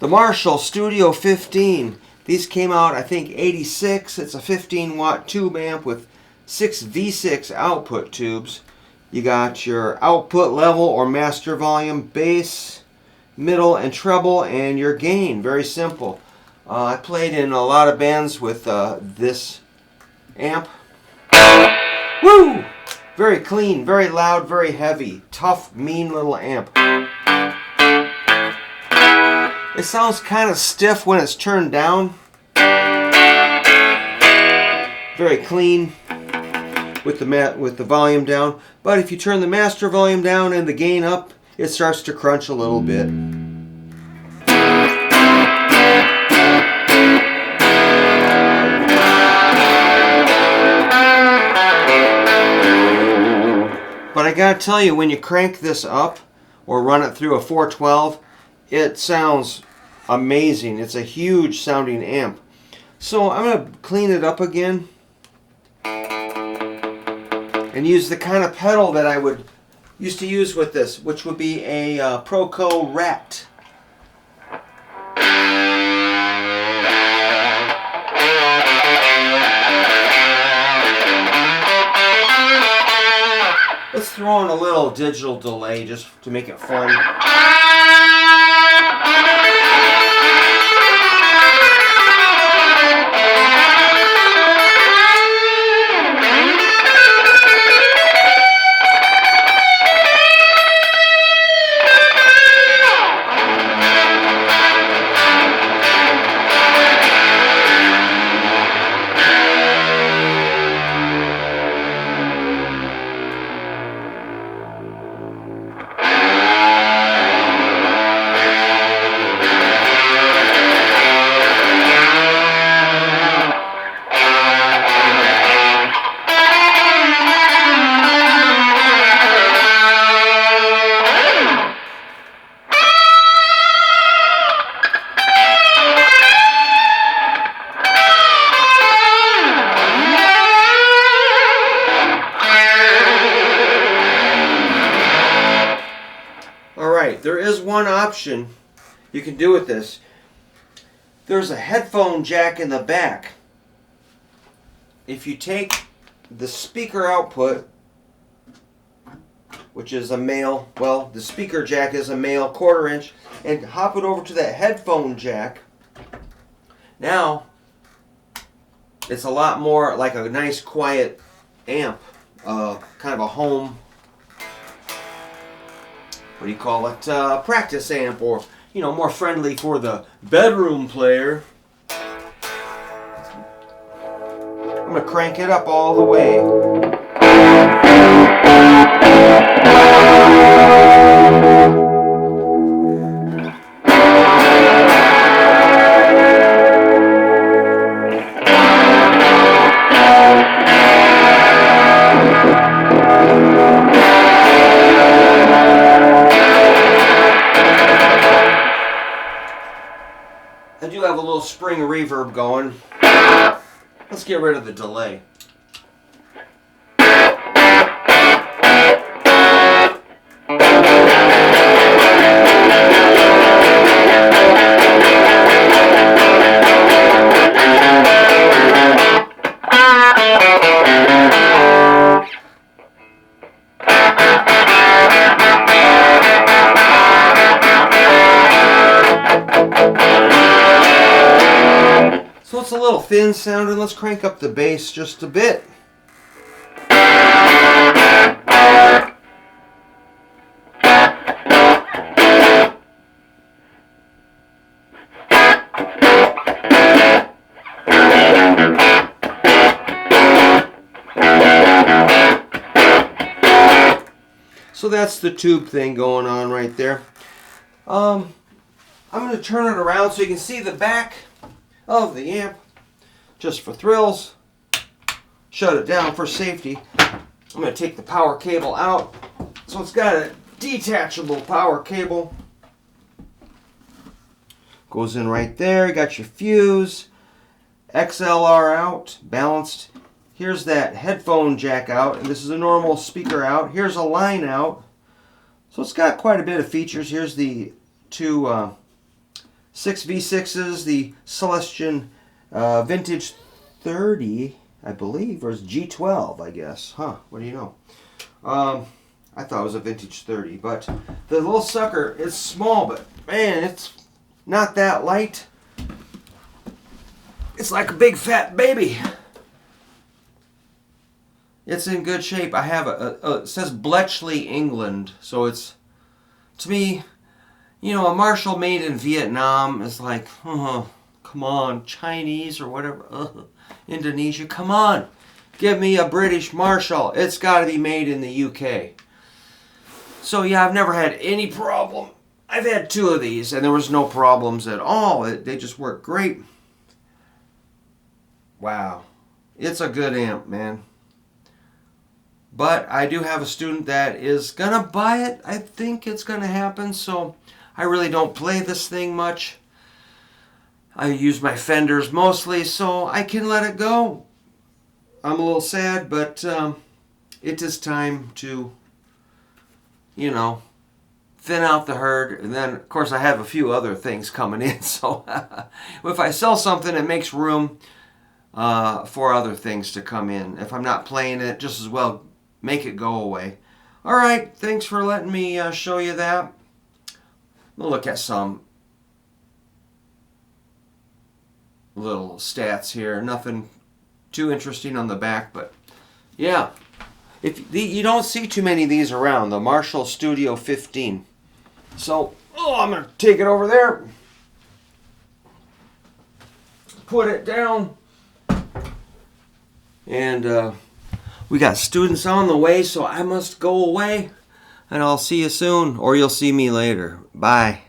The Marshall Studio 15. These came out, I think, 86. It's a 15 watt tube amp with 6 V6 output tubes. You got your output level or master volume, bass, middle, and treble, and your gain. Very simple. I played in a lot of bands with this amp. Woo! Very clean, very loud, very heavy. Tough, mean little amp. It sounds kind of stiff when it's turned down. Very clean with the volume down. But if you turn the master volume down and the gain up, it starts to crunch a little bit. But I gotta tell you, when you crank this up or run it through a 412, it sounds amazing. It's a huge sounding amp. So I'm going to clean it up again and use the kind of pedal that I would used to use with this, which would be a Proco Rat. Let's throw in a little digital delay just to make it fun. There is one option you can do with this. There's a headphone jack in the back. If you take the speaker output, which is a male, well, the speaker jack is a male 1/4 inch, and hop it over to that headphone jack, now it's a lot more like a nice quiet amp, kind of a home, what do you call it, practice amp, or, you know, more friendly for the bedroom player. I'm going to crank it up all the way. I do have a little spring reverb going. Let's get rid of the delay. So it's a little thin sounding. Let's crank up the bass just a bit. So that's the tube thing going on right there. I'm going to turn it around so you can see the back of the amp, just for thrills. Shut it down for safety. I'm going to take the power cable out. So it's got a detachable power cable. Goes in right there. You got your fuse, XLR out, balanced. Here's that headphone jack out, and this is a normal speaker out. Here's a line out. So it's got quite a bit of features. Here's the two 6 V6s, the Celestion Vintage 30, I believe, or is G12, I guess. Huh, what do you know? I thought it was a Vintage 30, but the little sucker is small, but man, it's not that light. It's like a big fat baby. It's in good shape. I have it says Bletchley, England, so it's, to me, you know, a Marshall made in Vietnam is like, oh, come on, Chinese or whatever, Indonesia, come on, give me a British Marshall. It's got to be made in the UK. So yeah, I've never had any problem. I've had 2 of these and there was no problems at all. They just work great. Wow. It's a good amp, man. But I do have a student that is going to buy it. I think it's going to happen. So I really don't play this thing much. I use my Fenders mostly, so I can let it go. I'm a little sad, but it is time to, you know, thin out the herd. And then, of course, I have a few other things coming in. So if I sell something, it makes room for other things to come in. If I'm not playing it, just as well make it go away. All right, thanks for letting me show you that. We'll look at some little stats here. Nothing too interesting on the back, but yeah. You don't see too many of these around, the Marshall Studio 15. So, I'm going to take it over there. Put it down. And we got students on the way, so I must go away. And I'll see you soon, or you'll see me later. Bye.